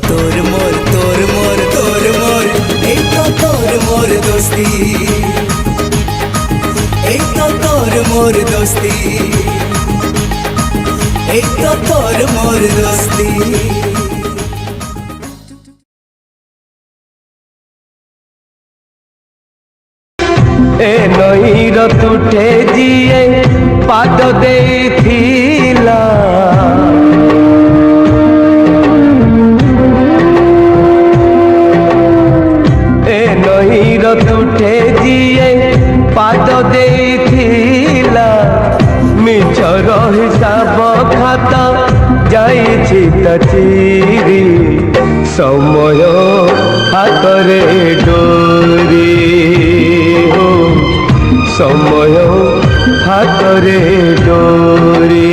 তোর মোর তোর মোর তোর মোর এই তো তোর মোর দোস্তি এই তো তোর মোর দোস্তি এই তো তোর মোর দোস্তি ए नईर तुठे जिए पाद देथिला ए नईर तुठे जिए पाद देथिला मिछर हिसाब खाता जाइछि तचिरी समय हातरे डोरी समय हातरे डोरी